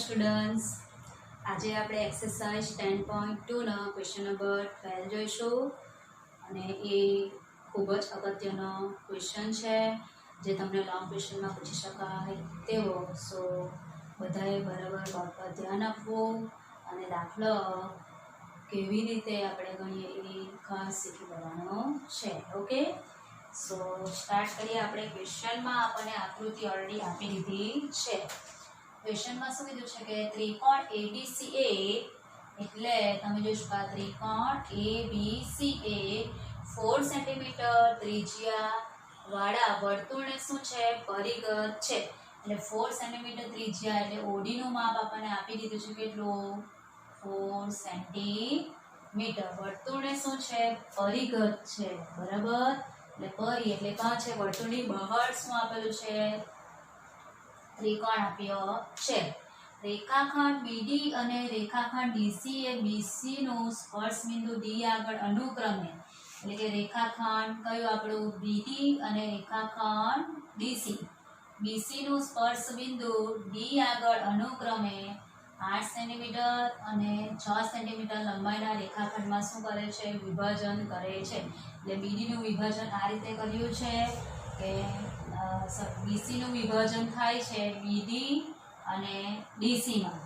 Students, આજે આપણે exercise 10.2 ના ક્વેશ્ચન નંબર 12 જોઈશું અને એ ખૂબ જ અગત્યનો ક્વેશ્ચન છે જે તમને લોંગ ક્વેશ્ચનમાં પૂછી શકાય તેવો. સો બધાએ બરાબર બોર્ડ પર ધ્યાન આપવું અને દાખલો કેવી રીતે આપણે ગણીએ એ ખાસ શીખી લેવાનો છે. ઓકે, સો સ્ટાર્ટ કરીએ. આપણે ક્વેશ્ચનમાં આપણને આકૃતિ ઓલરેડી આપી દીધી છે. ક્વેશ્ચનમાં શું કીધું છે કે ત્રિકોણ ABCA એટલે તમે જોઈ શકો ત્રિકોણ ABCA 4 સેન્ટીમીટર ત્રિજ્યા વાળા વર્તુળને શું છે પરિઘ છે. એટલે 4 સેન્ટીમીટર ત્રિજ્યા એટલે OD નું માપ આપણને આપી દીધું છે કેટલું 4 સેન્ટીમીટર. વર્તુળને શું છે પરિઘ છે, બરાબર. એટલે પરી એટલે કાં છે વર્તુળની બહાર શું આપેલું છે ત્રિકોણ આપ્યો છે. રેખાખંડ BD અને રેખાખંડ DC એ BC નું સ્પર્શ બિંદુ D આગળ અનુક્રમે, એટલે કે રેખાખંડ કયું આપણું BD અને રેખાખંડ BC નું સ્પર્શ બિંદુ D આગળ અનુક્રમે 8 સેન્ટીમીટર અને 6 સેન્ટીમીટર લંબાઈના રેખાખંડમાં શું કરે છે વિભાજન કરે છે. એટલે BD નું વિભાજન આ રીતે કર્યું છે કે BC નું વિભાજન થાય છે BD અને DC માં.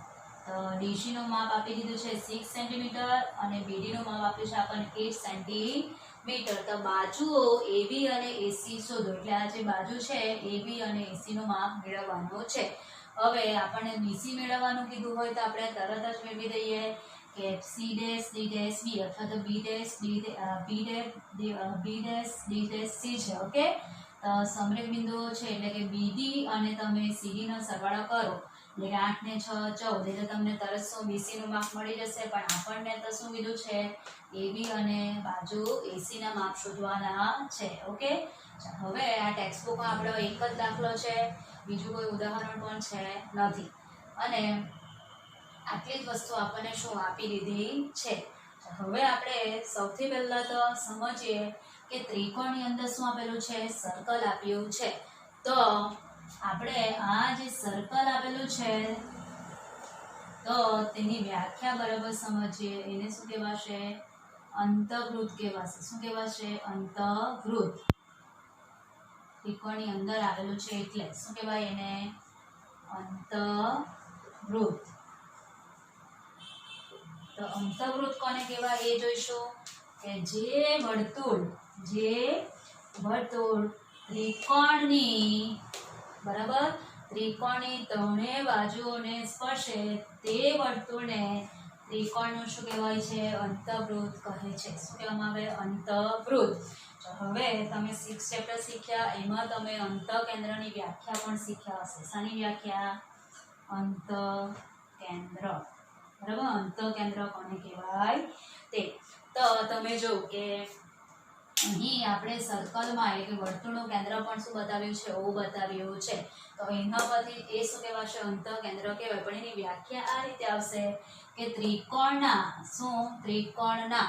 તો DC નું માપ આપી દીધું છે 6 સેન્ટીમીટર અને BD નું માપ આપ્યું છે આપણને 8 સેન્ટીમીટર. તો બાજુઓ AB અને AC શોધો. એટલે આ જે બાજુ છે AB અને AC નું માપ મેળવવાનું છે. હવે આપણને BC મેળવવાનું કીધું હોય તો આપણે તરત જ મેળવી દઈએ કે C dash D dash B અથવા તો B dash D dash C છે. ઓકે, સમરેખ બિંદુઓ છે એટલે કે BD અને તમે CD નો સરવાળો કરો એટલે કે 8 ને 6 14 એટલે તમને તરત શું BC નું માપ મળી જશે. પણ આપણને તો શું કીધું છે AB અને બાજુ AC ના માપ શોધવાના છે. ઓકે, હવે આ ટેક્સ્ટ બુકમાં આપણો એક જ દાખલો છે, બીજું કોઈ ઉદાહરણ પણ છે નથી અને આટલી જ વસ્તુ આપણને શું આપી દીધી છે. હવે આપણે સૌથી પહેલા તો સમજીએ કે ત્રિકોણની અંદર શું આપેલું છે સર્કલ આપ્યું છે. તો આપણે આ જે સર્કલ આપેલું છે તો તેની વ્યાખ્યા બરાબર સમજીએ. એને શું કહેવાશે અંતઃવૃત્ત કહેવાશે. શું કહેવાશે અંતઃવૃત્ત. ત્રિકોણની અંદર આવેલું છે એટલે શું કહેવાય એને અંતઃવૃત્ત. તો અંતઃવૃત્ત કોને કહેવાય એ જોઈશું કે જે વર્તુળ ત્રિકોણની બરાબર ત્રિકોણની ત્રણેય બાજુઓને સ્પર્શે તે વર્તુળને ત્રિકોણનું શું કહેવાય છે અંતઃવૃત્ત કહે છે. શું કહેવામાં આવે અંતઃવૃત્ત. હવે તમે 6 ચેપ્ટર શીખ્યા, એમાં તમે અંતઃકેન્દ્રની વ્યાખ્યા પણ શીખ્યા હશે. શાની વ્યાખ્યા અંતઃકેન્દ્ર, બરાબર. અંતઃકેન્દ્ર કોને કહેવાય તે. તો તમે જો કે અહીં આપણે સર્કલમાં એટલે કે વર્તુળનું કેન્દ્ર પણ શું બતાવ્યું છે O બતાવ્યું છે. તો એના પરથી એ શું કહેવાશે અંતઃકેન્દ્ર કહેવાય. પણ એની વ્યાખ્યા આ રીતે આવશે કે ત્રિકોણના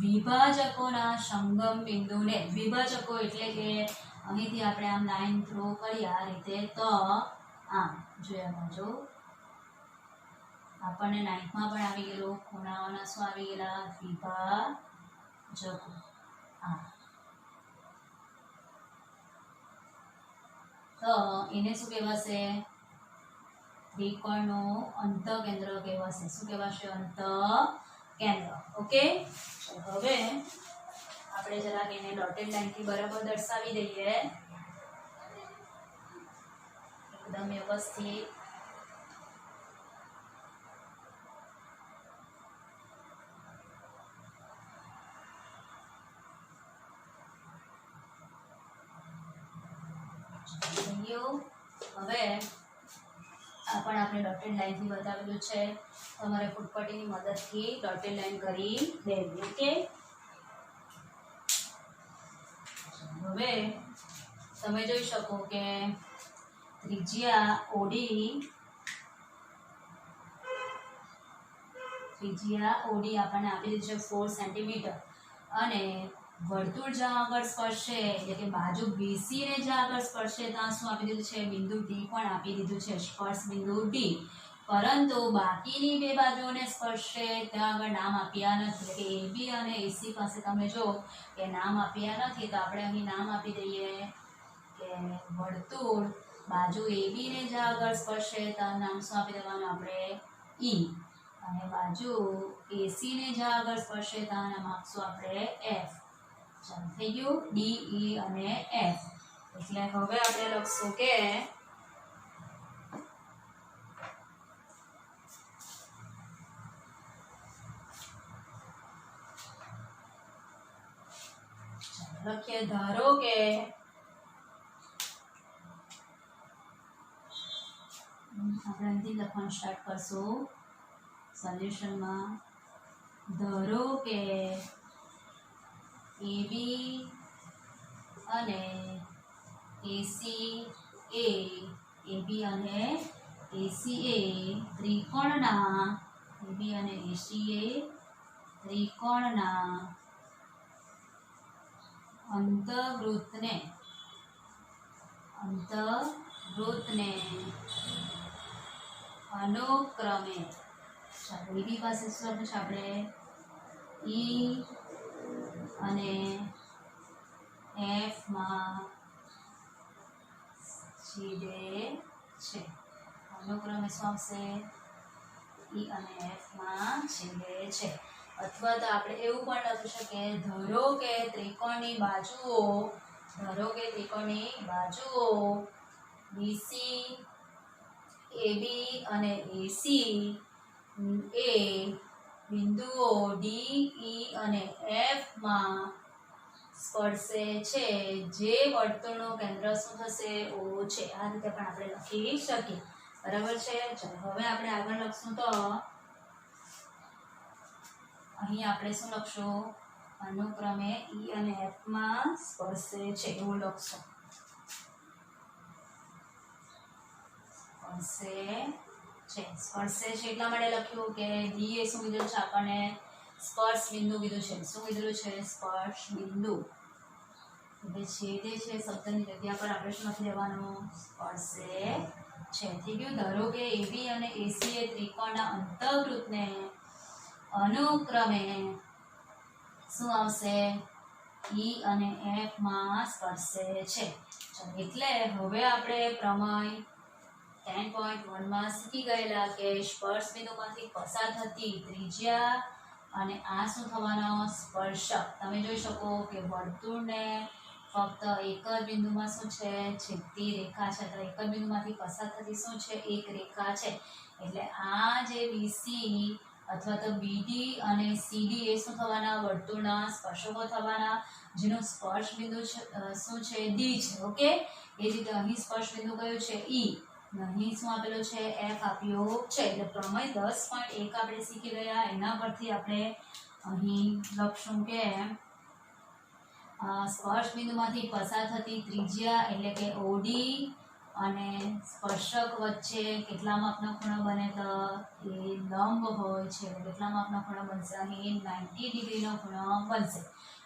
દ્વિભાજકોના સંગમ બિંદુને, દ્વિભાજકો એટલે કે અહીંથી આપણે આમ લાઈન થ્રો કરીએ આ રીતે તો આમ જોયા બાજુ આપણને 9th માં પણ આવી ગયેલું ખૂણાઓના શું આવી ગયેલા દ્વિભાજકો. તો એને શું કહેવાશે ત્રિકોણનું અંતઃકેન્દ્ર કહેવાશે. શું કહેવાશે અંતઃકેન્દ્ર. ઓકે, હવે આપણે જરાક એને ડોટેડ લાઈનથી બરાબર દર્શાવી દઈએ એકદમ વ્યવસ્થિત. હવે આ પણ આપણે ડોટેડ લાઈનથી બતાવેલું છે. તમારે ફૂટપટ્ટીની મદદથી ડોટેડ લાઈન કરી દેવી. ઓકે, હવે તમે જોઈ શકો કે ત્રિજ્યા OD આપણને આપી દીધી છે 4 સેન્ટીમીટર અને વર્તુળ જ્યાં આગળ સ્પર્શે એટલે કે બાજુ BC ને જ્યાં આગળ સ્પર્શે ત્યાં શું આપી દીધું છે બિંદુ D પણ આપી દીધું છે. સ્પર્શ બિંદુ D પરંતુ બાકીની બે બાજુઓને સ્પર્શે ત્યાં આગળ નામ આપ્યા નથી. એટલે કે AB અને AC પાસે તમે જો કે નામ આપ્યા નથી, તો આપણે અહીં નામ આપી દઈએ કે વર્તુળ બાજુ AB ને જ્યાં આગળ સ્પર્શે ત્યાં નામ શું આપી દેવાનું આપણે E, અને બાજુ AC ને જ્યાં આગળ સ્પર્શે ત્યાં નામ આપશું આપણે F. ચાલો થઈ ગયું D, E અને F. એટલે હવે આપણે લખશું કે લખીએ ધારો કે આપણે અહીંથી લખવાનું સ્ટાર્ટ કરશું સોલ્યુશનમાં. ધારો કે AB અને AC એ AB અને AC એ ત્રિકોણના AB અને AC એ ત્રિકોણના અંતઃવૃત્તને અનુક્રમે ચાલો AB પાસે શું લખીશું આપણે E અને F માં છેદે છે. અનુક્રમે શું આવશે E અને F માં છેદે છે. અથવા તો આપણે એવું પણ લખી શકીએ ધારો કે ત્રિકોણની બાજુઓ BC, AB અને AC એ બિંદુઓ D, E અને F માં સ્પર્શે છે, જે વર્તુળનું કેન્દ્ર શું થશે O છે. આ રીતે પણ આપણે લખી શકીએ. બરાબર છે. ચાલો હવે આપણે આગળ લખશું તો અહીં આપણે શું લખશું અનુક્રમે E અને F માં સ્પર્શે છે એવું લખશું. સ્પર્શે છે એટલા માટે લખ્યું કે D એ શું કીધું છે આપણને સ્પર્શ બિંદુ કીધું છે. શું કીધું છે સ્પર્શ બિંદુ. એટલે છેદે છે શબ્દની જગ્યા પર આપણે શું લખી દેવાનું સ્પર્શે છે. થઈ ગયું. ધારો કે AB અને AC એ ત્રિકોણના અંતઃવૃત્તને અનુક્રમે શું આવશે E અને F માં સ્પર્શે છે. એટલે હવે આપણે પ્રમેય 10.1 માં શીખી ગયેલા કે સ્પર્શ બિંદુમાંથી પસાર થતી ત્રિજ્યા અને આ શું થવાનો સ્પર્શક. તમે જોઈ શકો કે વર્તુળને ફક્ત એક જ બિંદુમાં શું છે છેદતી રેખા છે. તો એક જ બિંદુમાંથી પસાર થતી શું છે એક રેખા છે. એટલે આ જે BC અથવા તો BD અને CD એ શું થવાના વર્તુળના સ્પર્શકો થવાના, જેનું સ્પર્શ બિંદુ શું છે D છે. ઓકે. એ જ રીતે અહીં સ્પર્શ બિંદુ કયું છે E, અહીં શું આપેલું છે F આપ્યો છે. એટલે પ્રમેય 10.1 આપણે શીખી ગયા. એના પરથી આપણે અહીં લખશું કે સ્પર્શ બિંદુમાંથી પસાર થતી ત્રિજ્યા એટલે કે OD અને સ્પર્શક વચ્ચે કેટલા માપનો ખૂણો બને તો એ લંબ હોય છે. કેટલા માપનો ખૂણો બનશે અહીં 90 ડિગ્રીનો ખૂણો બનશે.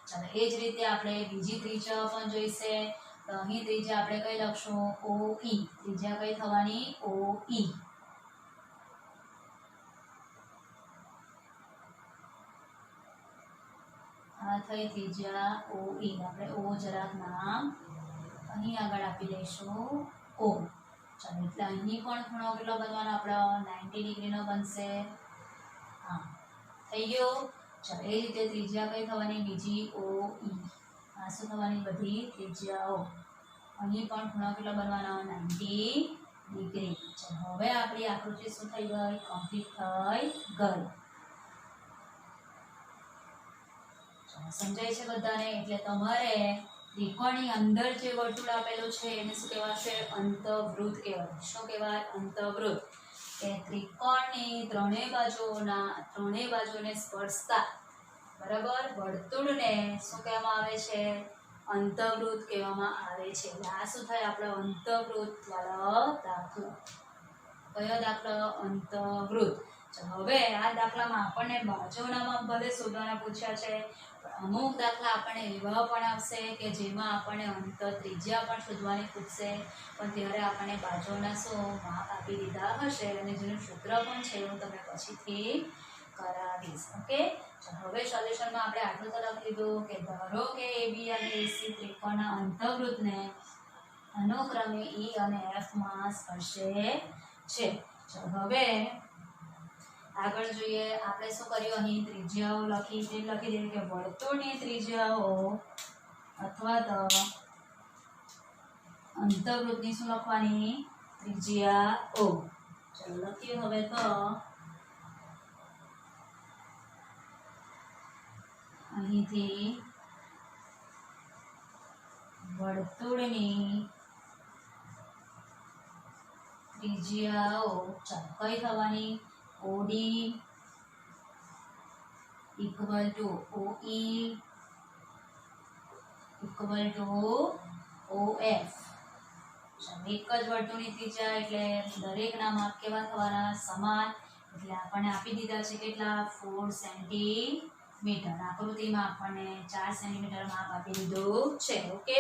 ચાલો એ જ રીતે આપણે બીજી ત્રિજ્યા પણ જોઈશે. તો અહીં ત્રિજ્યા આપણે કઈ લખશું OE. ત્રિજ્યા કઈ થવાની OE. આ થઈ ત્રિજ્યા OE. આપણે O જરાક નામ અહીં આગળ આપી દઈશું O. ચાલો એટલે અહીં પણ ખૂણો કેટલો બનવાનો આપણો 90 ડિગ્રીનો બનશે. હા થઈ ગયો. ચાલો એ રીતે ત્રિજ્યા કઈ થવાની બીજી OE. આ શું થવાની બધી ત્રિજ્યાઓ. અહીં પણ ખૂણો કેટલો બનવાનો 90 ડિગ્રી. ચાલો હવે આપણી આકૃતિ શું થઈ ગઈ કમ્પ્લીટ થઈ ગઈ. સમજાય છે બધાને. એટલે તમારે ત્રિકોણની અંદર જે વર્તુળ આપેલું છે એને શું કહેવાશે અંતઃવૃત્ત કહેવાય. શું કહેવાય અંતઃવૃત્ત. કે ત્રિકોણની ત્રણેય બાજુઓને સ્પર્શતા બરાબર વર્તુળને શું કહેવામાં આવે છે અંતઃવૃત્ત કહેવામાં આવે છે. એટલે આ શું થાય આપણો અંતઃવૃત્ત વાળો દાખલો. કયો દાખલો અંતઃવૃત્ત. હવે આ દાખલામાં આપણને બાજુના માપ ભલે શોધવાના પૂછ્યા છે, પણ અમુક દાખલા આપણને એવા પણ આવશે કે જેમાં આપણને અંતર ત્રિજ્યા પણ શોધવાની પૂછશે, પણ ત્યારે આપણને બાજુના શું માપ આપી દીધા હશે અને જેનું સૂત્ર પણ છે હું તમને પછીથી કરાવીશ. ઓકે, હવે સોલ્યુશનમાં આપણે આટલું તો લખી લીધું કે ધારો કે AB અને AC ત્રિકોણના અંતર્વૃત્તને અનુક્રમે E અને F માં સ્પર્શે છે. હવે આગળ જોઈએ, આપણે શું કર્યું, અહીં ત્રિજ્યાઓ લખી દઈએ કે વર્તુળની ત્રિજ્યાઓ અથવા તો અંતર્વૃત્તની શું લખવાની, ત્રિજ્યાઓ. ચલો લખીએ હવે તો અહીંથી વર્તુળની ત્રિજ્યાઓ કઈ થવાની, OD equal to OE equal to OF. એક જ વર્તુળની ત્રિજ્યા એટલે દરેકના માપ કેવા થવાના, સમાન. એટલે આપણને આપી દીધા છે કેટલા, 4 સેન્ટીમીટર. આકૃતિમાં આપણને 4 સેન્ટીમીટર માપ આપી દીધું છે. ઓકે,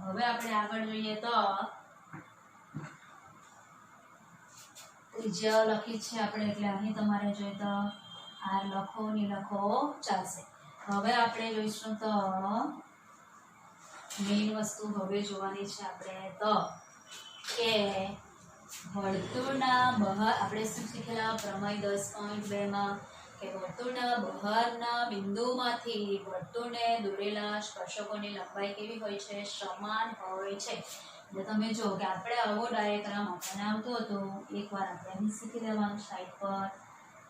હવે આપણે આગળ જોઈએ તો ત્રિજ્યા લખી છે આપણે, એટલે અહીં તમારે જોઈએ તો R લખો ની લખો ચાલશે. હવે આપણે જોઈશું તો મેઇન વસ્તુ હવે જોવાની છે આપણે તો કે વર્તુળના બહાર આપણે શું શીખેલા પ્રમેય 10.2 માં કે વર્તુળના બહારના બિંદુમાંથી વર્તુળને દોરેલા સ્પર્શકોની લંબાઈ કેવી હોય છે, સમાન હોય છે. એટલે તમે જો કે આપણે આવો ડાયાગ્રામ આપણને આવતો હતો, એકવાર આપણે અહીં શીખી લેવાનું સાઈડ પર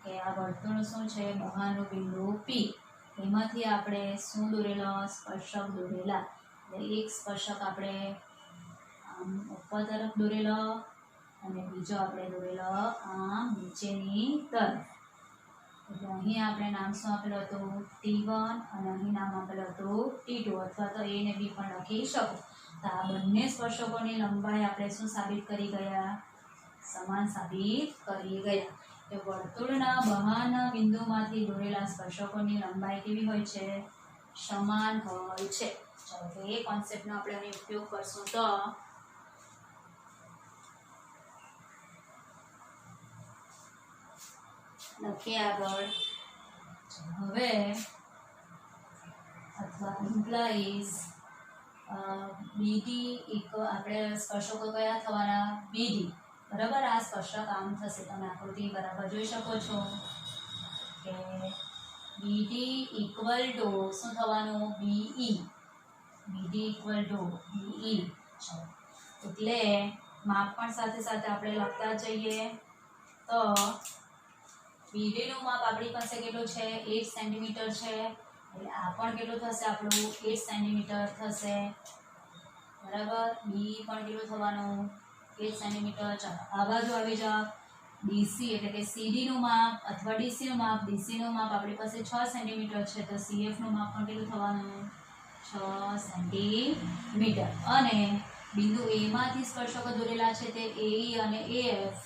કે આ વર્તુળ શું છે, બહારનું બિંદુ P, એમાંથી આપણે શું દોરેલા, સ્પર્શક દોરેલા. એટલે એક સ્પર્શક આપણે આમ ઉપર તરફ દોરેલો અને બીજો આપણે દોરેલો આમ નીચેની તરફ. એટલે અહીં આપણે નામ શું આપેલું હતું, T1 અને અહીં નામ આપેલું હતું T2, અથવા તો A ને B પણ લખી શકો. તો આ બંને સ્પર્શકોની લંબાઈ આપણે શું સાબિત કરી ગયા, સમાન સાબિત કરી ગયા. કે વર્તુળના બહારના બિંદુમાંથી દોરેલા સ્પર્શકોની લંબાઈ કેવી હોય છે, સમાન હોય છે. ચાલો તો એ કોન્સેપ્ટનો આપણે અહીં ઉપયોગ કરશું તો લખીએ આગળ. હવે અથવા ઇમ્પ્લાઇઝ BD આપણે સ્પર્શકો કયા થવાના, BD, બરાબર. આ સ્પર્શક આમ થશે, તમે આકૃતિ બરાબર જોઈ શકો છો કે BD ઇક્વલ ટુ શું થવાનું, BE, BD equal to BE. એટલે માપ પણ સાથે સાથે આપણે લખતા જઈએ તો BD નું માપ આપણી પાસે કેટલું છે, 8 સેન્ટીમીટર છે. એટલે આ પણ કેટલું થશે આપણું, 8 સેન્ટીમીટર થશે, બરાબર. BE પણ કેટલું થવાનું, 8 સેન્ટીમીટર. ચાલો આ બાજુ આવી જાઓ, DC એટલે કે CD નું માપ અથવા DC નું માપ. DC નું માપ આપણી પાસે 6 સેન્ટીમીટર છે, તો CF નું માપ પણ કેટલું થવાનું, 6 સેન્ટીમીટર. અને બિંદુ A માંથી સ્પર્શકો દોરેલા છે તે AE અને AF,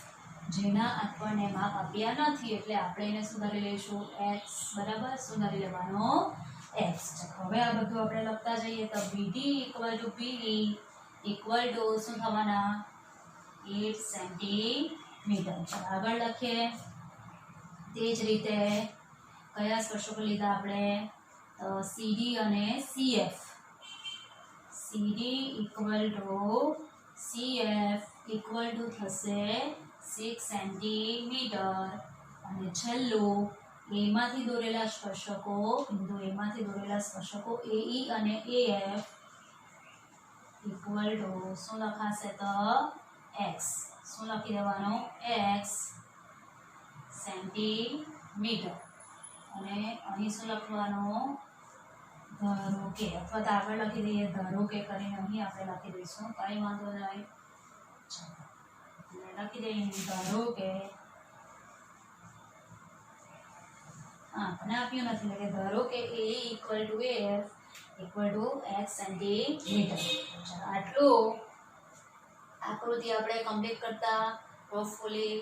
જેના આપણને માપ આપ્યા નથી, એટલે આપણે એને સુધારી લઈશું x, બરાબર. સુધારી લેવાનો x. હવે આ બધું આપણે લખતા જઈએ તો BD equal to PE equal to શું થવાના, 8 સેન્ટીમીટર. આગળ લખીએ. તે જ રીતે કયા સ્પર્શકો લીધા આપણે, CD અને CF. CD equal to CF equal to થશે 6 સેન્ટીમીટર. અને છેલ્લું A માંથી દોરેલા સ્પર્શકો, બિંદુ A માંથી દોરેલા સ્પર્શકો AE અને AF ઇક્વલ ટુ શું લખાશે તો x. શું લખી દેવાનું, x સેન્ટીમીટર. અને અહીં શું લખવાનું, ધારો કે, અથવા તો આગળ લખી દઈએ ધારો કે કરીને અહીં આપણે લખી દઈશું, કઈ વાંધો નહીં. લખી દઈએ ધારો કે આપણે આપ્યું નથી, એટલે કે ધારો કે A equal to AF equal to x centimetre. આટલું આકૃતિ આપણે કમ્પ્લીટ કરતા હોપફુલી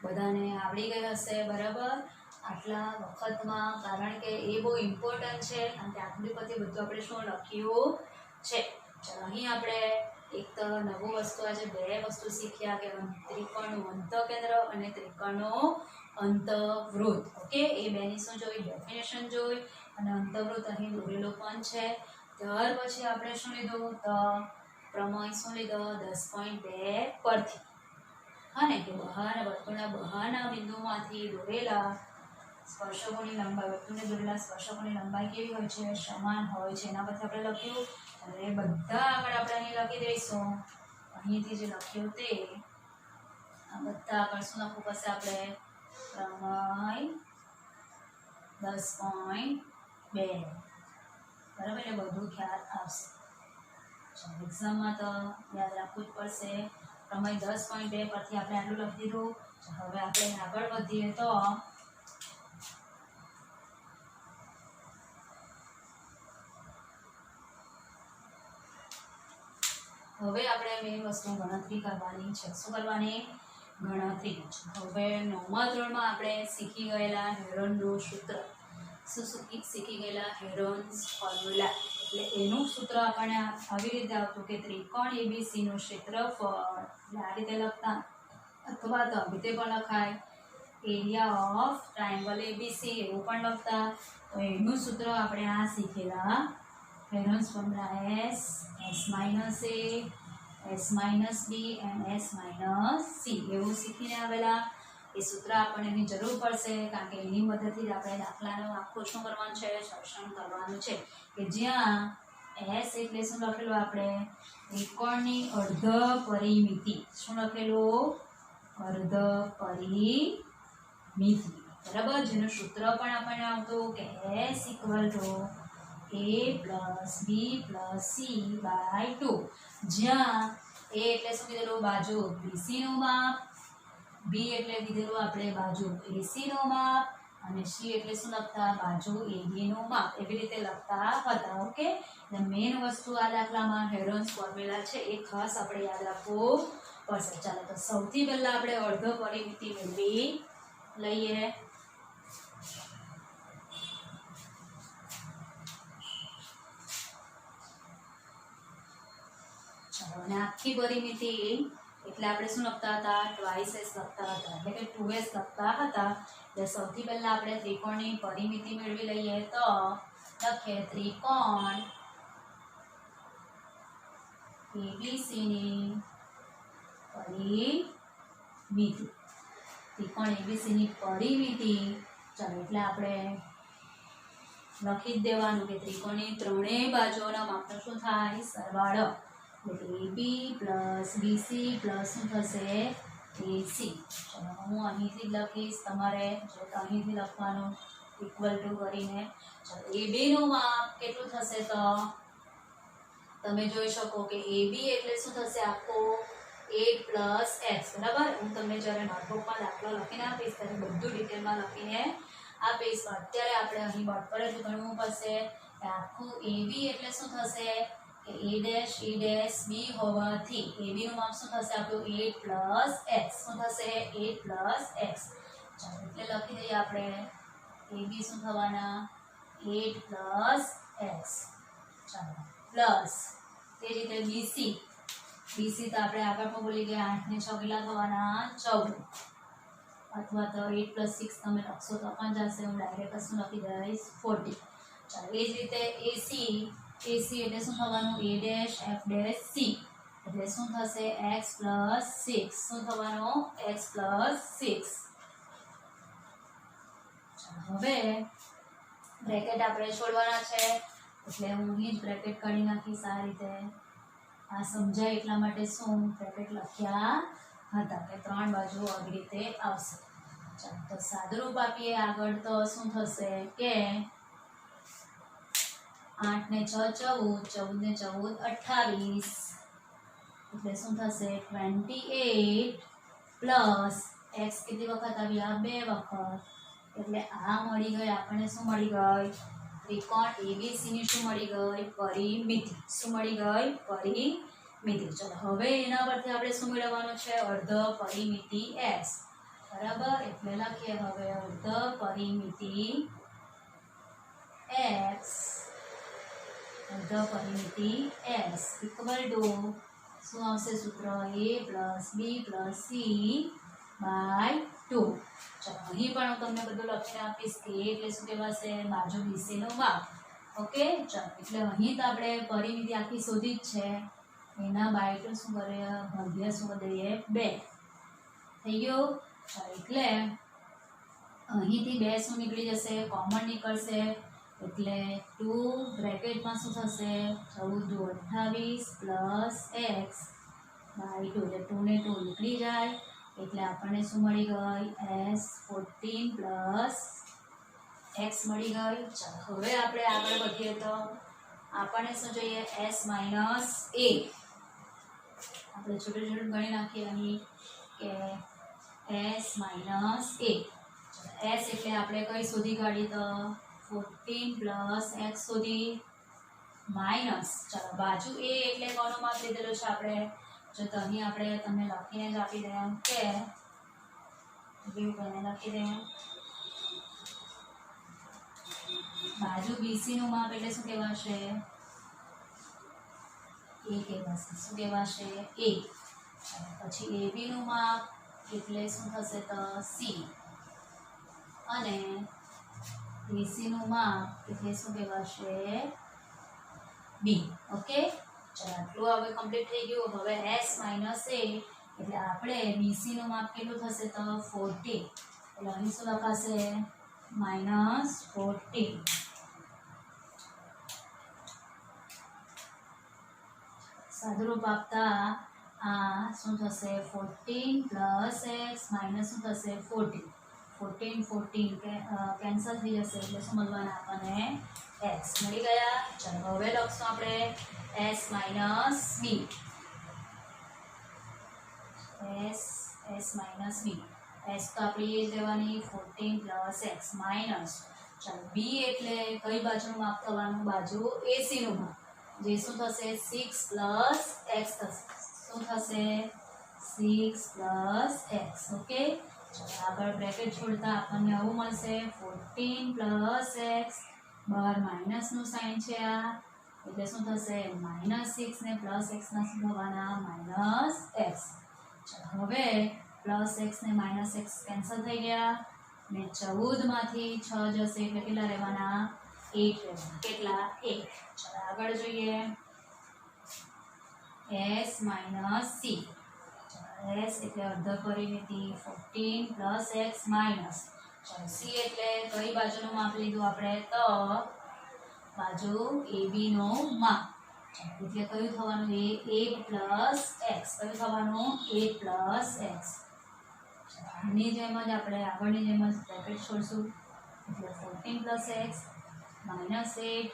બધાને આવડી ગઈ હશે બરાબર આટલા વખતમાં, કારણ કે એ બહુ ઇમ્પોર્ટન્ટ છે અને આકૃતિ પરથી બધું આપણે શું લખ્યું છે. ચાલો અહીં આપણે એક તો નવું વસ્તુ આજે બે વસ્તુ શીખ્યા કે ત્રિકોણનું અંતઃકેન્દ્ર અને ત્રિકોણનું અંતઃવૃત્ત. ઓકે, એ બેની શું જોઈ, ડેફિનેશન જોઈ અને અંતઃવૃત્ત અહીં દોરેલો પણ છે. ત્યાર પછી આપણે શું લીધું તો પ્રમેય શું લીધો 10.2 પરથી, હા ને, કે બહારના વર્તુળના બહારના બિંદુમાંથી દોરેલા સ્પર્શકોની લંબાઈ, વર્તુળને દોરેલા સ્પર્શકોની લંબાઈ કેવી હોય છે, સમાન હોય છે. એના પરથી આપણે લખ્યું અને એ બધા આગળ આપણે અહીં લખી દઈશું. અહીંથી જે લખ્યું તે આ બધા આગળ શું લખવું પડશે આપણે, પ્રમેય 10.2 બરાબર, એ બધું ખ્યાલ આવશે. એક્ઝામમાં તો યાદ રાખવું જ પડશે. પ્રમેય 10.2 પરથી આપણે આટલું લખી દીધું. હવે આપણે આગળ વધીએ તો હવે આપણે મેઇન વસ્તુ ગણતરી કરવાની છે. શું કરવાની, ગણતરી. હવે 9મા ધોરણમાં આપણે શીખી ગયેલા હેરોનનું સૂત્ર, શીખી ગયેલા હેરોન્સ ફોર્મ્યુલા, એટલે એનું સૂત્ર આપણને આવી રીતે આવતું કે ત્રિકોણ એબીસી નું ક્ષેત્રફળ, એટલે આ રીતે લખતા અથવા તો આવી રીતે પણ લખાય, એરિયા ઓફ ટ્રાયંગલ એબીસી એવું પણ લખતા. તો એનું સૂત્ર આપણે આ શીખેલા હેરોન્સ formula S B and S C એવું શીખીને આવેલા. એ સૂત્ર આપણને એની જરૂર પડશે કારણ કે એની મદદથી જ આપણે દાખલાનું આખું શું કરવાનું છે, શોષણ કરવાનું છે. કે જ્યાં S એટલે શું લખેલું આપણે, ત્રિકોણની અર્ધ પરિમિતિ. શું લખેલું, અર્ધ પરિમિતિ બરાબર, જેનું સૂત્ર પણ આપણને આવતું કે S = A + B + C / 2, જ્યાં A એટલે શું કીધેલું, બાજુ BC નું માપ, B એટલે કીધેલું આપણે બાજુ AC નું માપ અને C એટલે શું લખતા, બાજુ AB નું માપ. એવી રીતે લખતા હતા. ઓકે, એટલે મેઇન વસ્તુ આ દાખલામાં હેરોન્સ ફોર્મ્યુલા છે એ ખાસ આપણે યાદ રાખવું પડશે. ચાલો તો સૌથી પહેલા આપણે અર્ધ પરિમિતિ મેળવી લઈએ. અને આખી પરિમિતિ એટલે આપણે શું લખતા હતા, ટ્વાઇસ s લખતા હતા, એટલે કે 2s લખતા હતા. એટલે સૌથી પહેલા આપણે ત્રિકોણની પરિમિતિ મેળવી લઈએ. તો લખીએ ત્રિકોણ ABC ની પરિમિતિ. ત્રિકોણ ABC ની પરિમિતિ, ચાલો એટલે આપણે લખી જ દેવાનું કે ત્રિકોણની ત્રણેય બાજુઓના માપનો શું થાય, સરવાળો. એટલે AB + BC + શું થશે, AC. ચલો હું અહીંથી જ લખીશ, તમારે જો અહીંથી લખવાનું ઇક્વલ ટુ કરીને. ચલો AB નું માપ કેટલું થશે, તો તમે જોઈ શકો કે AB એટલે શું થશે, આખો 8 + x બરાબર. હું તમને જ્યારે નોટબુકમાં દાખલો લખીને આપીશ ત્યારે બધું ડિટેલમાં લખીને આપીશ. અત્યારે આપણે અહીં બોર્ડ પર જ ગણવું પડશે કે આખું AB એટલે શું થશે કે A', B હોવાથી AB નું માપ શું થશે આપણું 8 + x. શું થશે, 8 + x. ચાલો એટલે લખી દઈએ આપણે AB શું થવાના, 8 + x. ચાલો પ્લસ તે જ રીતે BC તો આપણે આગળ પણ બોલી ગયા 8 ને 6 કેટલા થવાના, 14. અથવા તો 8 + 6 તમે લખશો તો પણ જશે. હું ડાયરેક્ટ શું લખી દઈશ, 14. ચાલો એ જ રીતે AC એટલે શું થવાનું, A', F', C એટલે શું થશે, x + 6. શું થવાનું, x + 6. હવે બ્રેકેટ આપણે છોડવાના છે એટલે હું અહીં જ બ્રેકેટ કાઢી નાખીશ. આ રીતે આ સમજાય એટલા માટે શું બ્રેકેટ લખ્યા હતા કે ત્રણ બાજુ આવી રીતે આવશે. ચાલો તો સાદુરૂપ આપીએ આગળ. તો શું થશે કે 8 ને 6 14, 14 ને 14 28. એટલે શું થશે 28 પ્લસ x કેટલી વખત આવી, આ 2 વખત. એટલે આ મળી ગઈ આપણને. શું મળી ગઈ, ત્રિકોણ ABC ની શું મળી ગઈ, પરિમિતિ. શું મળી ગઈ, પરિમિતિ. ચલો હવે એના પરથી આપણે શું મેળવવાનું છે, અર્ધ પરિમિતિ S. બરાબર. એટલે લખીએ હવે અર્ધ પરિમિતિ x, અર્ધ પરિમિતિ s ઇક્વલ ટુ શું આવશે સૂત્ર a plus b plus c by 2. ચાલો અહીં પણ હું તમને બધું લખીને આપીશ કે એટલે શું કહેવાશે બાજુ BC નું માપ. ઓકે ચાલો એટલે અહીં તો આપણે પરિમિતિ આખી શોધી જ છે એના બાય 2 શું કરીએ ભાગ્યા શું કરીએ 2 થઈ ગયો. ચાલો એટલે અહીંથી 2 શું નીકળી જશે કોમન નીકળશે એટલે 2 બ્રેકેટમાં શું થશે 14 28 પ્લસ x બાય 2 એટલે 2 ને 2 નીકળી જાય એટલે આપણને શું મળી ગઈ s 14 પ્લસ x મળી ગઈ. ચાલો હવે આપણે આગળ વધીએ તો આપણને શું જોઈએ s માઇનસ a. આપણે છોટું છોટું ગણી નાખીએ અહીં કે s માઇનસ a. s એટલે આપણે કઈ શોધી કાઢી તો 14 પ્લસ x શોધી માઇનસ ચાલો બાજુ a એટલે કોનો માપ લીધેલો છે આપણે જો તો અહીં આપણે તમને લખીને જ આપી દઈએ કે કેવું કરીને લખી દઈએ બાજુ BC નું માપ એટલે શું કહેવાશે a કહેવાશે શું કહેવાશે a. પછી AB નું માપ એટલે શું થશે તો c અને BC નું માપ એટલે શું કહેવાશે b. ઓકે ચાલો આટલું હવે કમ્પ્લીટ થઈ ગયું. હવે s માઇનસ a એટલે આપણે BC નું માપ કેટલું થશે તો 40 એટલે અહીં શું લખાશે માઇનસ 40. સાદુરૂપ આપતા આ શું થશે 14 પ્લસ x માઇનસ શું થશે 40 14 14 કેન્સલ થઈ જશે એટલે શું મળવાના આપણને x મળી ગયા. ચાલો હવે લખશું આપણે s minus b. s minus b s તો આપણી એ લેવાની 14 પ્લસ x માઇનસ ચાલો b એટલે કઈ બાજુનું માપ થવાનું બાજુ AC નું માપ જે શું થશે 6 પ્લસ x થશે શું થશે 6 પ્લસ x. ઓકે ચાલો આગળ બ્રેકેટ છોડતા આપણને આવું મળશે 14 પ્લસ x બહાર માઇનસ નું સાઇન છે આ એટલે શું થશે -6 ને પ્લસ x ના શું થવાના -x. ચાલો હવે પ્લસ x ને -x કેન્સલ થઈ ગયા ને 14 માંથી 6 જશે એટલે કેટલા રહેવાના 8 રહેવાના કેટલા 8. ચાલો આગળ જોઈએ s માઇનસ c. s એટલે અર્ધ પરિમિતિ 14 પ્લસ x માઇનસ ચાલો c એટલે કઈ બાજુનું માપ લીધું આપણે તો બાજુ AB નું માપ એટલે કયું થવાનું એ 8 પ્લસ x કયું થવાનું 8 પ્લસ x. આની જેમ જ આપણે આગળની જેમ જ બ્રેકેટ છોડશું એટલે 14 plus x minus 8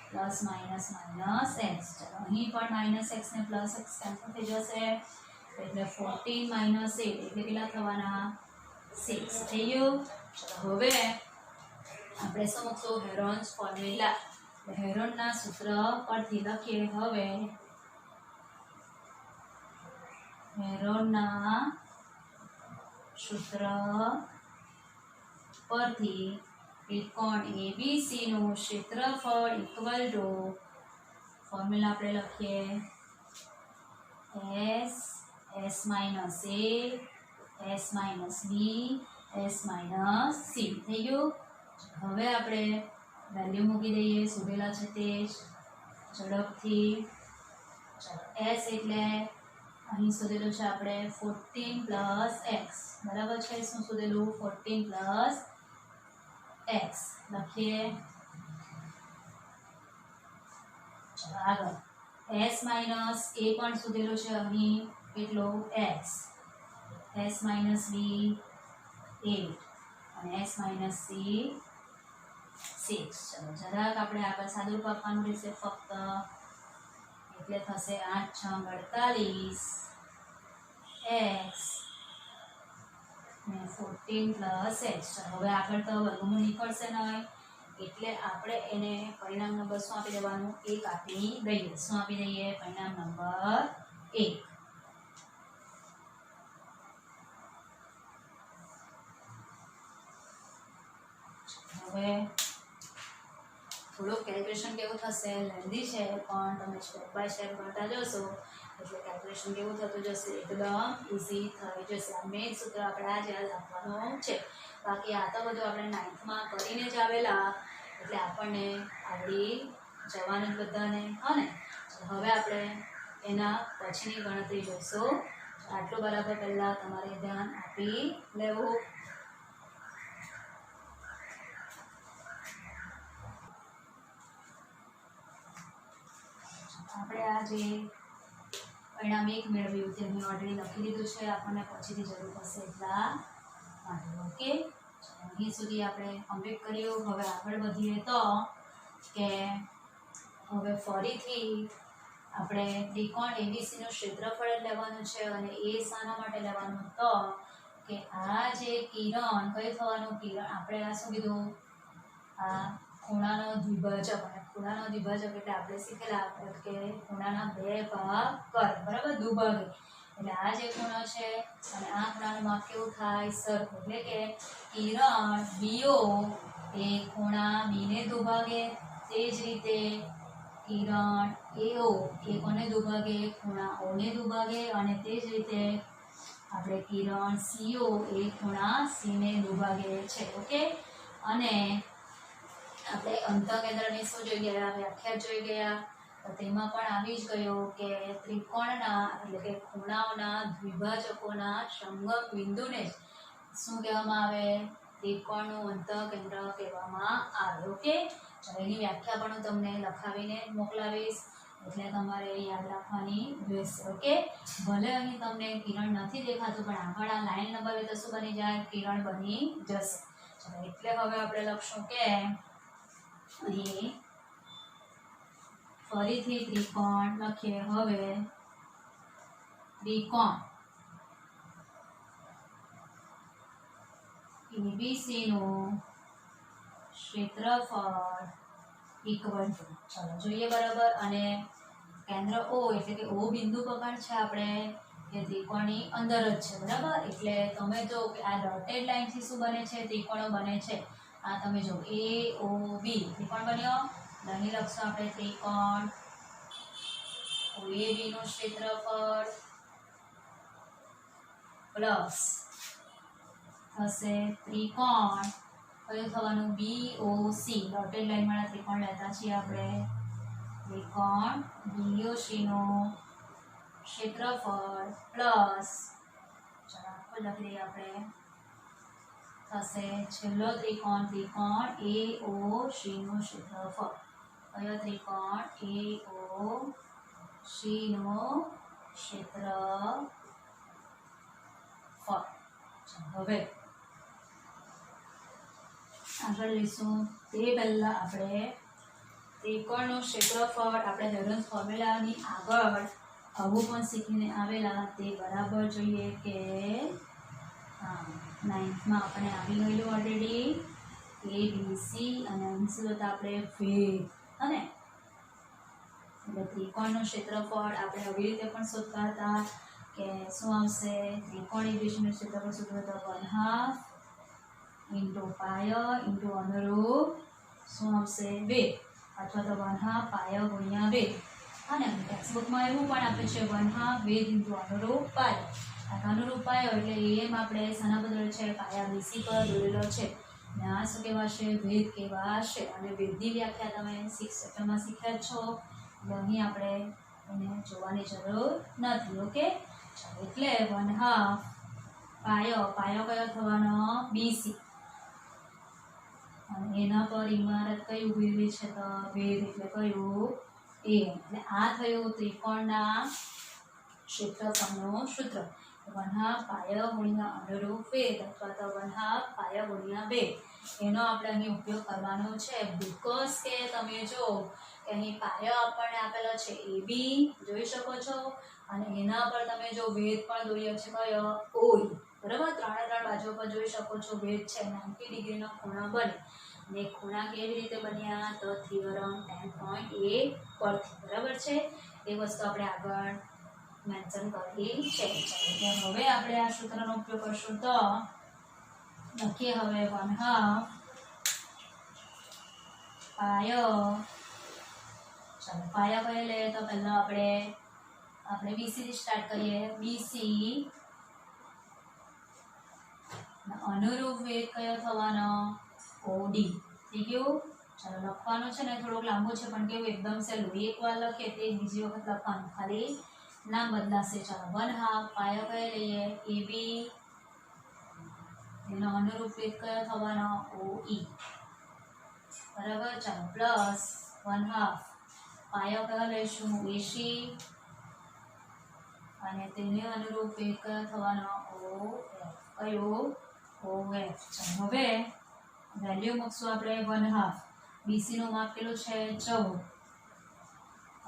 plus minus minus x. ચાલો અહીં પણ માઇનસ x ને પ્લસ x કેન્સલ થઈ જશે એટલે 14 માઇનસ 8 એટલે કેટલા થવાના 6 થઈ ગયું. ચાલો હવે આપણે શું મૂકશું હેરોન્સ ફોર્મ્યુલા. હેરોનના સૂત્ર પરથી લખીએ હવે હેરોનના સૂત્ર પરથી ત્રિકોણ ABC નું ક્ષેત્રફળ ઇક્વલ ટુ ફોર્મ્યુલા આપણે લખીએ s minus a s minus b s minus c થઈ ગયું. હવે આપણે વેલ્યુ મૂકી દઈએ શોધેલા છે તે ઝડપથી. ચાલો s એટલે અહીં શોધેલું છે આપણે 14 પ્લસ x બરાબર છે શું શોધેલું 14 પ્લસ x લખીએ. ચાલો આગળ s માઇનસ a પણ શોધેલું છે અહીં કેટલો x s માઇનસ b 8 અને s માઇનસ c 6. ચલો જરાક આપણે આગળ સાદુરૂપ આપવાનું રહેશે ફક્ત એટલે થશે 8 6 48 x ને 14 પ્લસ x. હવે આગળ તો વર્ગમૂળ નીકળશે નહીં એટલે આપણે એને પરિણામ નંબર શું આપી દેવાનું 1 આપી દઈએ. શું આપી દઈએ પરિણામ નંબર 1. હવે થોડુંક કેલ્ક્યુલેશન કેવું થશે, લેન્ધી છે પણ તમે સ્ટેપ બાય સ્ટેપ કરતા જશો એટલે કેલ્ક્યુલેશન કેવું થતું જશે, એકદમ ઇઝી થઈ જશે. આ મેઇન સૂત્ર આપણે આજે યાદ રાખવાનું છે. બાકી આ તો બધું આપણે 9th કરીને જ આવેલા એટલે આપણને આવડી જવાનું જ બધાને. અને હવે આપણે એના પછીની ગણતરી જોઈશું. આટલું બરાબર પહેલાં તમારે ધ્યાન આપી લેવું. આપણે આ જે પરિણામ 1 મેળવ્યું તે મેં ઓલરેડી લખી દીધું છે, આપણને પછીથી જરૂર પડશે એટલા માટે. ઓકે, અહીં સુધી આપણે કમ્પ્લીટ કર્યું. હવે આગળ વધીએ તો કે હવે ફરીથી આપણે ત્રિકોણ એબીસીનું ક્ષેત્રફળ લેવાનું છે. અને એ શાના માટે લેવાનું તો કે આ જે કિરણ કઈ થવાનું, કિરણ આપણે આ શું કીધું, આ ખૂણાનો દ્વિભાજક. અને ખૂણાનો દ્વિભાજક એટલે આપણે શીખેલા કે ખૂણાના 2 ભાગ કર, બરાબર, દુભાગે. એટલે આ જે ખૂણો છે અને આ ખૂણાનું માપ કેવું થાય, સરખું. એટલે કે કિરણ બીઓ એ ખૂણા બીને દુભાગે, તે જ રીતે કિરણ એઓ એ કોને દુભાગે, ખૂણા ઓને દુભાગે. અને તે જ રીતે આપણે કિરણ સીઓ એ ખૂણા સીને દુભાગે છે. ઓકે, અને આપણે અંતઃકેન્દ્રની શું જોઈ ગયા, વ્યાખ્યા જોઈ ગયા. તો તેમાં પણ આવી જ ગયો કે ત્રિકોણના એટલે કે ખૂણાઓના દ્વિભાજકોના સંગમ બિંદુને શું કહેવામાં આવે, ત્રિકોણનું અંતઃકેન્દ્ર કહેવામાં આવે. ઓકે, ચાલો એની વ્યાખ્યા પણ હું તમને લખાવીને મોકલાવીશ એટલે તમારે યાદ રાખવાની રહેશે. ઓકે, ભલે અહીં તમને કિરણ નથી દેખાતું પણ આગળ આ લાઈન લંબાવે તો શું બની જાય, કિરણ બની જશે. ચાલો એટલે હવે આપણે લખશું કે અહીં ફરીથી ત્રિકોણ લખીએ. હવે ત્રિકોણ એબીસી નું ક્ષેત્રફળ ઇક્વલ ટુ, ચાલો જોઈએ બરાબર. અને કેન્દ્ર ઓ એટલે કે ઓ બિંદુ પકડ છે આપણે એ ત્રિકોણની અંદર જ છે, બરાબર. એટલે તમે જો કે આ ડોટેડ લાઈનથી શું બને છે, ત્રિકોણો બને છે. આ તમે જો એ ઓ બી ત્રિકોણ બન્યો. અહીં લખશું આપણે ત્રિકોણ ઓએબી નું ક્ષેત્રફળ પ્લસ થશે ત્રિકોણ કયું થવાનું, બીઓસી. ડોટેડ લાઈન વાળા ત્રિકોણ લેતા છીએ આપણે. ત્રિકોણ બીઓસી નું ક્ષેત્રફળ પ્લસ, ચાલો આખું લખી દઈએ આપણે, થશે છેલ્લો ત્રિકોણ, ત્રિકોણ એઓસી નું ક્ષેત્રફળ. કયો ત્રિકોણ, એઓસી નું ક્ષેત્રફળ. હવે આગળ લઈશું તે પહેલા આપણે ત્રિકોણનું ક્ષેત્રફળ આપણે હેરોન્સ ફોર્મ્યુલાની આગળ આવું પણ શીખીને આવેલા તે બરાબર જોઈએ કે 9th આપણે આવી ગયેલું ઓલરેડી એબીસી. અને અહીં શું હતા આપણે વેધ, અને એટલે ત્રિકોણનું ક્ષેત્રફળ આપણે આવી રીતે પણ શોધતા હતા કે શું આવશે, ત્રિકોણ એબીસીનું ક્ષેત્રફળ સૂત્ર તો 1/2 ઇન્ટુ પાય ઇન્ટુ અનુરૂપ શું આવશે, વેધ, અથવા તો 1/2 પાય ગુણ્યા વેધ. અને ટેક્સ્ટબુકમાં એવું પણ આપે છે 1/2 વેધ ઇન્ટુ અનુરૂપ પાય. આ અનુરૂપ પાયો એટલે એમ આપણે શાના બદલ છે, પાયા બીસી પર દોરેલો છે. અને આ શું કહેવાશે, વેધ કહેવાશે. અને વેધની વ્યાખ્યા તમે 6th ચેપ્ટરમાં શીખ્યા છો એટલે અહીં આપણે એને જોવાની જરૂર નથી. ઓકે, એટલે 1/2 પાયો કયો થવાનો, બીસી. અને એના પર ઇમારત કઈ ઊભી રહી છે, તો વેધ એટલે કયું, એ. એટલે આ થયું ત્રિકોણના ક્ષેત્રફળનું સૂત્ર. 1/2 પાય ગુણ્યા અનુરૂપ વેધ અથવા તો 1/2 પાય ગુણ્યા વેધ. એનો આપણે અહીં ઉપયોગ કરવાનો છે. બીકોઝ કે તમે જો કે અહીં પાયો આપણને આપેલો છે એબી જોઈ શકો છો, અને એના પર તમે જો વેધ પણ દોર્યો છે કયો, ઓઈ, બરાબર. 3 બાજુ પર જોઈ શકો છો વેધ છે, 90 ડિગ્રીનો ખૂણો બને. અને ખૂણા કેવી રીતે બન્યા, તો થિયરમ 10.8 પરથી, બરાબર છે. એ વસ્તુ આપણે આગળ મેન્શન કરી છે. એટલે હવે આપણે આ સૂત્રનો ઉપયોગ કરશું તો લખીએ હવે 1/2 પાયો, ચાલો પાયા કઈ લઈએ તો પહેલા આપણે BC થી સ્ટાર્ટ કરીએ. BC અનુરૂપ વેગ કયો થવાનો? OD. થઈ ગયું? ચાલો લખવાનું છે ને થોડુંક લાંબુ છે પણ કેવું એકદમ સહેલું. એકવાર લખીએ તે બીજી વખત લખવાનું, ખાલી નામ બદલાશે. ચાલો 1/2 પાયો કયો લઈએ? AB. એનો અનુરૂપ વેગ કયો થવાનો? OE. બરાબર. ચાલો પ્લસ 1/2 પાયો કયો લઈશું? AC. અને તેને અનુરૂપ વેગ કયો થવાનો? OF. કયો? OF. ચાલો હવે વેલ્યુ મૂકશું આપણે 1/2. BC નું માપ કેટલું છે? 14.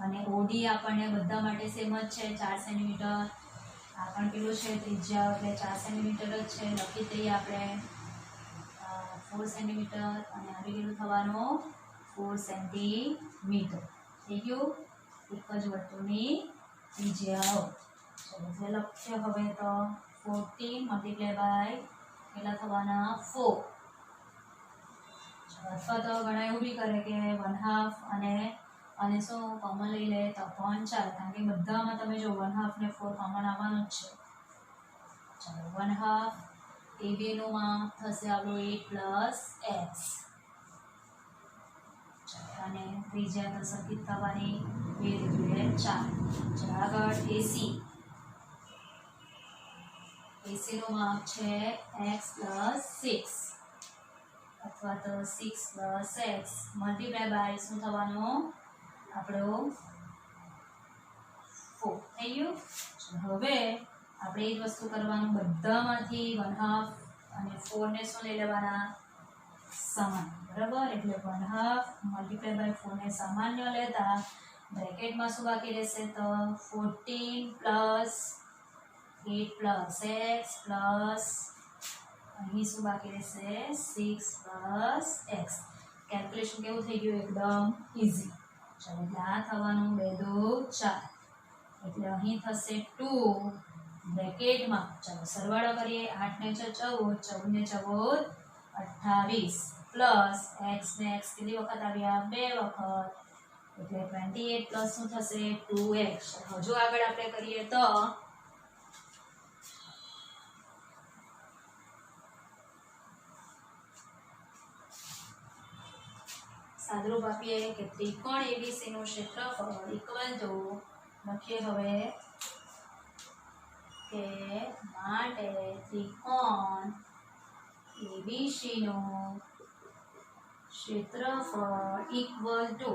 અને OD આપણને બધા માટે સેમ જ છે, 4 સેન્ટીમીટર. આ પણ કેટલું છે? ત્રિજ્યા, એટલે 4 સેન્ટીમીટર જ છે. લખી દઈએ આપણે 4 સેન્ટીમીટર. અને આ કેટલું થવાનું? 4 સેન્ટીમીટર. થઈ ગયું? એક જ વર્તુળની ત્રિજ્યા. ચલો જે લખીએ હવે તો 14 મલ્ટીપ્લાય બાય કેટલા થવાના? 4. અથવા તો ઘણા એવું બી કરે કે 1/2 અને શું કોમન લઈ લે તો 4, કારણ કે બધામાં તમે જો 1/2 ને 4 કોમન આવવાનું જ છે. ચાલો 1/2 AB નું માપ થશે આપણું 8 + x. અને ત્રિજ્યા તો સરખી થવાની 2 × 4. ચાલો આગળ AC. AC નું માપ છે x + 6 અથવા તો 6 + x મલ્ટીપ્લાય બાય શું થવાનું? આપણો 4. થઈ ગયું? હવે આપણે એ જ વસ્તુ કરવાનું, બધામાંથી 1/2 અને 4 ને શું લઈ લેવાના? સમાન. બરાબર. એટલે 1/2 મલ્ટીપ્લાય બાય 4 ને સામાન્ય લેતા બ્રેકેટમાં શું બાકી રહેશે? તો 14 + 8 + x પ્લસ અહીં શું બાકી રહેશે? 6 + x. કેલ્ક્યુલેશન કેવું થઈ ગયું? એકદમ ઈઝી. ચાલો એટલે આ થવાનું 2 × 4. એટલે અહીં થશે 2 બ્રેકેટમાં. ચાલો સરવાળો કરીએ. 8 ને 6 14, 14 ને 14 28 પ્લસ x ને x કેટલી વખત આવ્યા? 2 વખત. એટલે 28 પ્લસ શું થશે? 2x. હજુ આગળ આપણે કરીએ તો સાદરૂપ આપીએ કે ત્રિકોણ ABC નું ક્ષેત્રફળ ઇક્વલ ટુ, લખીએ હવે કે માટે ત્રિકોણ ABC નું ક્ષેત્રફળ ઇક્વલ ટુ,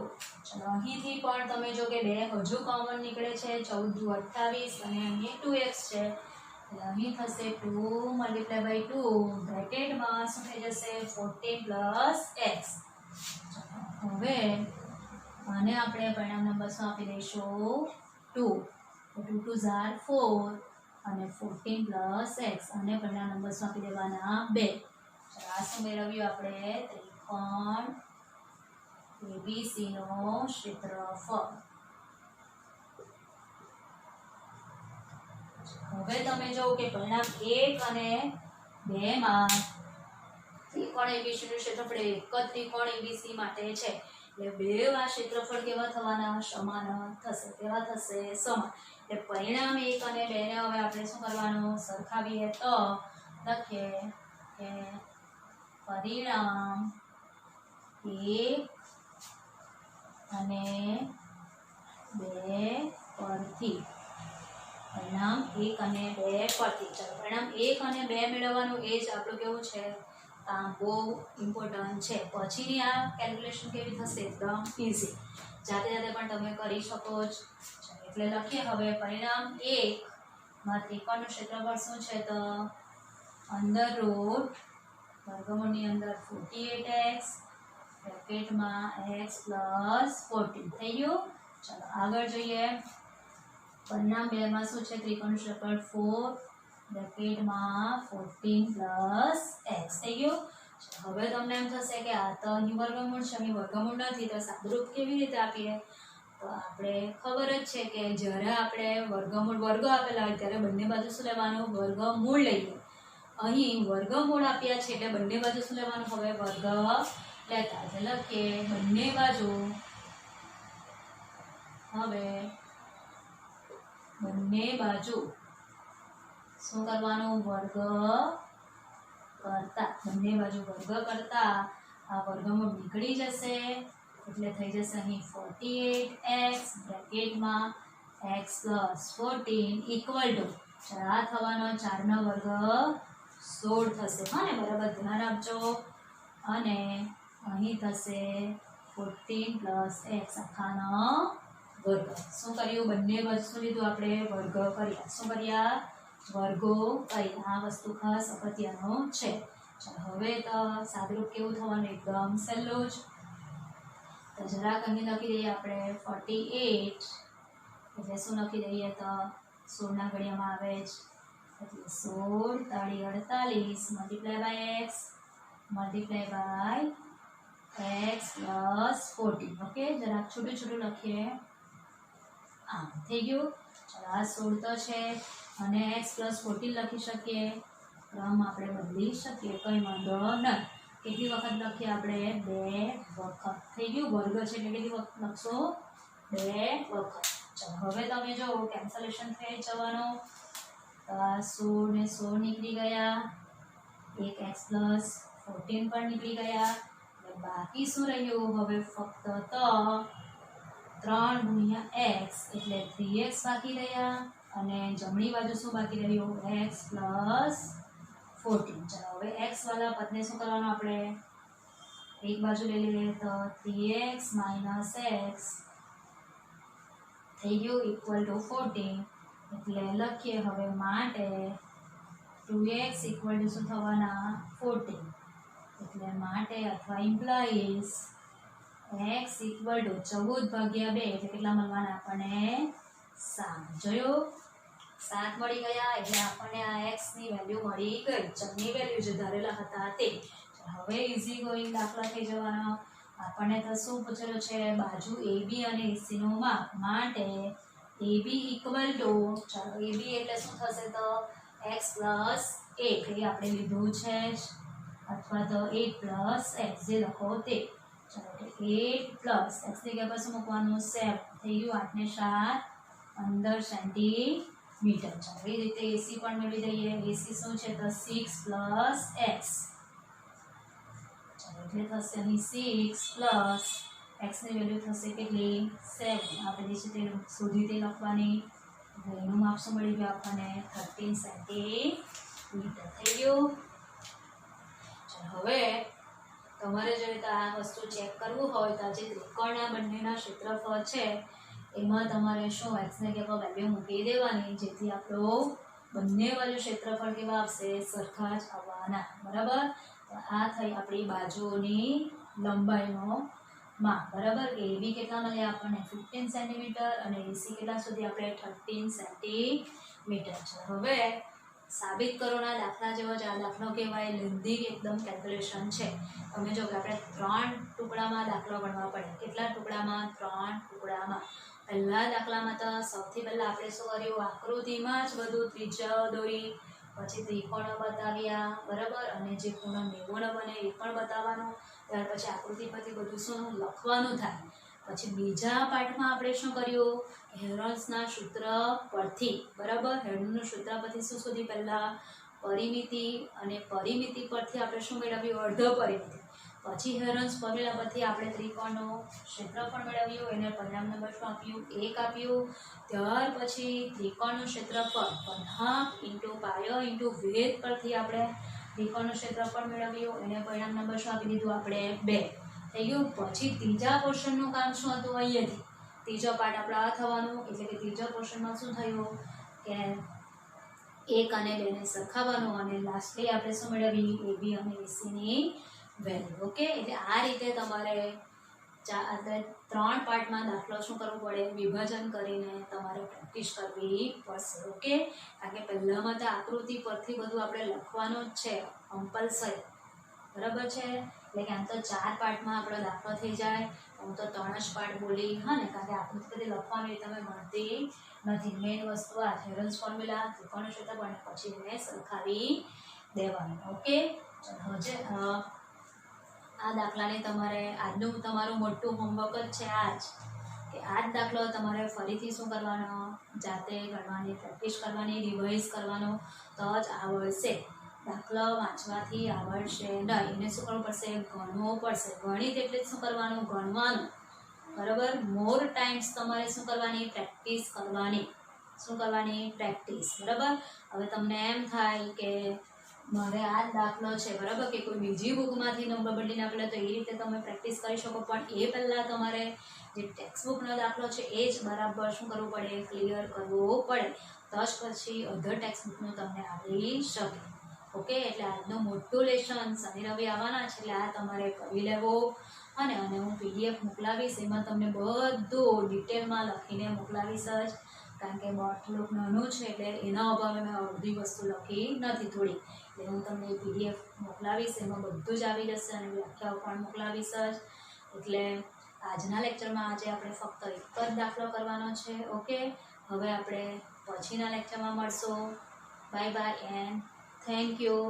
ચલો અહીંથી પણ તમે જો કે 2 હજુ કોમન નીકળે છે, 14 દુ 28 અને અહીં 2x છે. એટલે અહીં થશે 2 મલ્ટીપ્લાય બાય 2 બ્રેકેટમાં શું થઈ જશે? 14 + x. હવે આને આપણે પરિણામ નંબર શું આપી દઈશું? 2. 2 × 2 = 4 અને 14 + x. અને પરિણામ નંબર શું આપી દેવાના? 2. ચાલો આ શું મેળવ્યું આપણે? ત્રિકોણ ABC નું ક્ષેત્રફળ. હવે તમે જો કે પરિણામ 1 અને 2 માં ત્રિકોણ ABC નું ક્ષેત્રફળ એક જ ત્રિકોણ ABC માટે છે. એટલે બેવા ક્ષેત્રફળ કેવા થવાના? સમાન થશે. કેવા થશે? સમાન. એટલે પરિણામ 1 અને 2 ને હવે આપણે શું કરવાનું? સરખાવીએ તો લખીએ કે પરિણામ 1 અને 2 પરથી. પરિણામ 1 અને 2 પરથી. ચાલો પરિણામ 1 અને 2 મેળવવાનું એ જ આપણું કેવું છે? કામ બહુ ઇમ્પોર્ટન્ટ છે. પછીની આ કેલ્ક્યુલેશન કેવી થશે? એકદમ ઇઝી. જાતે જાતે પણ તમે કરી શકો છો. એટલે લખીએ હવે પરિણામ 1 માં ત્રિકોણનું ક્ષેત્રફળ શું છે? તો √ વર્ગમૂળની અંદર 48x બ્રેકેટમાં x + 14. થઈ ગયું? ચાલો આગળ જોઈએ. પરિણામ 2 માં શું છે? ત્રિકોણનું ક્ષેત્રફળ 4 બ્રેકેટમાં 14 + x. થઈ ગયું? હવે તમને એમ થશે કે આ તો અહીં વર્ગમૂળ છે, અહીં વર્ગમૂળ નથી, તો સાદુરૂપ કેવી રીતે આપીએ? તો આપણે ખબર જ છે કે જ્યારે આપણે વર્ગમૂળ વર્ગ આપેલા હોય ત્યારે બંને બાજુ શું લેવાનું? વર્ગમૂળ લઈએ. અહીં વર્ગમૂળ આપ્યા છે એટલે બંને બાજુ શું લેવાનું? હવે વર્ગ લેતા એટલે લખીએ બંને બાજુ, હવે બંને બાજુ શું કરવાનું? વર્ગ કરતા, બંને બાજુ વર્ગ કરતા આ વર્ગમૂળ નીકળી જશે એટલે થઈ જશે અહીં 48x બ્રેકેટમાં x + 14 ઇક્વલ ટુ આ થવાનો 4 નો વર્ગ 16 થશે. હા ને, બરાબર ધ્યાન આપજો. અને અહીં થશે 14 + x આખાનો વર્ગ. શું કર્યું? બંને બાજુ શું લીધું આપણે? વર્ગ કર્યા. શું કર્યા? વર્ગો કર્યા. આ વસ્તુ ખાસ અગત્યનો છે. ચાલો હવે તો સાદુરૂપ કેવું થવાનું? એકદમ સહેલું જ. તો જરાક અહીં લખી દઈએ આપણે 48 એટલે શું લખી દઈએ? તો 16 ના ઘડિયામાં આવે જ એટલે 16 તાળી 48 multiply by x multiply by x + 14. Okay, જરાક છોટું છોટું લખીએ. આમ થઈ ગયું. ચાલો આ 16 તો છે અને x + 14 લખી શકીએ. ક્રમ આપણે બદલી શકીએ, કંઈ વાંધો નહીં. કેટલી વખત લખીએ આપણે? 2 વખત. થઈ ગયું. વર્ગ છે એટલે કેટલી વખત લખશો? 2 વખત. ચાલો હવે તમે જો કેન્સલેશન થઈ જવાનું. તો આ 16 ને 16 નીકળી ગયા, એક x + 14 પણ નીકળી ગયા એટલે બાકી શું રહ્યું? હવે ફક્ત તો 3 × x એટલે 3x બાકી રહ્યા અને જમણી બાજુ શું બાકી રહ્યું? x + 14. ચાલો હવે x વાળા પદને શું કરવાનું? આપણે એક બાજુ લઈ લઈએ તો 3x - x થઈ ગયું ઇક્વલ ટુ 14 એટલે લખીએ હવે માટે 2x ઇક્વલ ટુ શું થવાના? 14 એટલે માટે અથવા ઇમ્પ્લાઈઝ x ઇક્વલ ટુ 14 / 2 એટલે કેટલા મળવાના આપણને? 7. જોયું? 7 મળી ગયા એટલે આપણને આ x ની વેલ્યુ મળી ગઈ. ચલની વેલ્યુ જે ધારેલા હતા તે. હવે ઇઝી ગોઈંગ દાખલા થઈ જવાનો. આપણને તો શું પૂછેલું છે? બાજુ AB અને AC નું માપ માટે AB ઇક્વલ ટુ, ચાલો AB એટલે શું થશે? તો x + 8 એ આપણે લીધું છે અથવા તો 8 + x જે લખો તે. ચાલો એટલે 8 + x ની જગ્યા પર શું મૂકવાનું? 7. થઈ ગયું. 8 ને 7 15 સેન્ટીમીટર. ચાલો એ રીતે AC પણ મેળવી દઈએ. AC શું છે? તો 6 + x. ચાલો એટલે થશે અહીં 6 + x ની વેલ્યુ થશે કેટલી? 7. આપણે જે છે તે શોધી તે લખવાની. એટલે એનું માપ શું મળી ગયું આપણને? 13 સેન્ટીમીટર. થઈ ગયું. ચાલો હવે તમારે જો આ વસ્તુ ચેક કરવું હોય તો જે ત્રિકોણના બંનેના ક્ષેત્રફળ છે એમાં તમારે શું x ને કેવા વેલ્યુ મૂકી દેવાની જેથી આપણો બંને બાજુ ક્ષેત્રફળ કેવા આવશે? સરખા જ આવવાના. બરાબર? તો આ થઈ આપણી બાજુઓની લંબાઈનો માપ. બરાબર? કે AB કેટલા મળ્યા આપણને? 15 સેન્ટીમીટર અને AC કેટલા સુધી? આપણે 13 સેન્ટીમીટર. છે. હવે સાબિત કરોના દાખલા જેવો જ આ દાખલો કહેવાય. લેન્ધી એકદમ કેલ્ક્યુલેશન છે. તમે જો કે આપણે 3 ટુકડામાં દાખલો ગણવા પડે. કેટલા ટુકડામાં? 3 ટુકડામાં. પહેલા દાખલામાં તો સૌથી પહેલા આપણે શું કર્યું? આકૃતિમાં જ બધું ત્રિજ્યાઓ દોરી, પછી ત્રિકોણો બતાવ્યા. બરાબર? અને જે પૂર્ણ નિર્ગુણ બને એ પણ બતાવવાનું. ત્યાર પછી આકૃતિ પરથી બધું શું લખવાનું થાય. પછી બીજા પાઠમાં આપણે શું કર્યું? હેરોલ્ડ્સના સૂત્ર પરથી. બરાબર? હેરોલ્ડનું સૂત્ર પરથી શું શોધી? પહેલા પરિમિતિ, અને પરિમિતિ પરથી આપણે શું મેળવ્યું? અર્ધ પરિમિતિ. પછી હેરોલ્ડ્સ ફોર્મ્યુલા પરથી આપણે ત્રિકોણનું ક્ષેત્રફળ મેળવ્યું. એને પરિણામ નંબર શું આપ્યું? 1 આપ્યું. ત્યાર પછી ત્રિકોણનું ક્ષેત્રફળ 1/2 × પાયો × વેધ પરથી આપણે ત્રિકોણનું ક્ષેત્રફળ મેળવ્યું. એને પરિણામ નંબર શું આપી દીધું આપણે? 2. થઈ ગયું. પછી ત્રીજા પોર્શનનું કામ શું હતું? અહીંયાથી ત્રીજો પાર્ટ આપણે આ થવાનું. એટલે કે ત્રીજા પોર્શનમાં શું થયું? કે 1 અને 2 ને સરખાવવાનું અને લાસ્ટલી આપણે શું મેળવી? AB અને AC ની વેલ્યુ. ઓકે, એટલે આ રીતે તમારે 3 પાર્ટમાં દાખલો શું કરવું પડે? વિભાજન કરીને તમારે પ્રેક્ટિસ કરવી પડશે. ઓકે, કારણ કે પહેલામાં તો આકૃતિ પરથી બધું આપણે લખવાનું જ છે કમ્પલસરી. બરાબર છે? એટલે કે આમ તો 4 પાર્ટમાં આપણો દાખલો થઈ જાય. હું તો 3 જ પાર્ટ બોલી. હા ને, કારણ કે આકૃતિ પરથી લખવાની તમે ગણતી નથી. મેઇન વસ્તુ આ હેરોલ્ડ્સ ફોર્મ્યુલા, ત્રિકોણનું ક્ષેત્રફળ અને પછી એને સરખાવી દેવાનું. ઓકે, આ દાખલાને તમારે આજનું તમારું મોટું હોમવર્ક જ છે આ જ, કે આ જ દાખલો તમારે ફરીથી શું કરવાનો, જાતે ગણવાની પ્રેક્ટિસ કરવાની, રિવાઇઝ કરવાનો, તો જ આવડશે. દાખલો વાંચવાથી આવડશે નહીં, એને શું કરવું પડશે, ગણવું પડશે. ગણિત એટલે શું કરવાનું, ગણવાનું. બરાબર, મોર ટાઈમ્સ તમારે શું કરવાની, પ્રેક્ટિસ કરવાની. શું કરવાની, પ્રેક્ટિસ. બરાબર, હવે તમને એમ થાય કે મારે આ જ દાખલો છે, બરાબર, કે કોઈ બીજી બુકમાંથી નંબર બદલીને આપેલો, તો એ રીતે તમે પ્રેક્ટિસ કરી શકો, પણ એ પહેલાં તમારે જે ટેક્સ્ટબુકનો દાખલો છે એ જ બરાબર શું કરવું પડે, ક્લિયર કરવો પડે, તો જ પછી અધર ટેક્સ્ટબુકનું તમને આવડી શકે. ઓકે, એટલે આજનું મોટું લેસન શનિ રવિ આવવાના છે, એટલે આ તમારે કરી લેવો. અને હું PDF મોકલાવીશ, એમાં તમને બધું ડિટેલમાં લખીને મોકલાવીશ જ, કારણ કે બોર્ડ થોડુંક નાનું છે, એટલે એના અભાવે મેં અડધી વસ્તુ લખી નથી થોડી, એટલે હું તમને PDF મોકલાવીશ, એમાં બધું જ આવી જશે, અને વ્યાખ્યાઓ પણ મોકલાવીશ જ. એટલે આજના લેક્ચરમાં આજે આપણે ફક્ત એક જ દાખલો કરવાનો છે. ઓકે, હવે આપણે પછીના લેક્ચરમાં મળશું. Bye bye and thank you.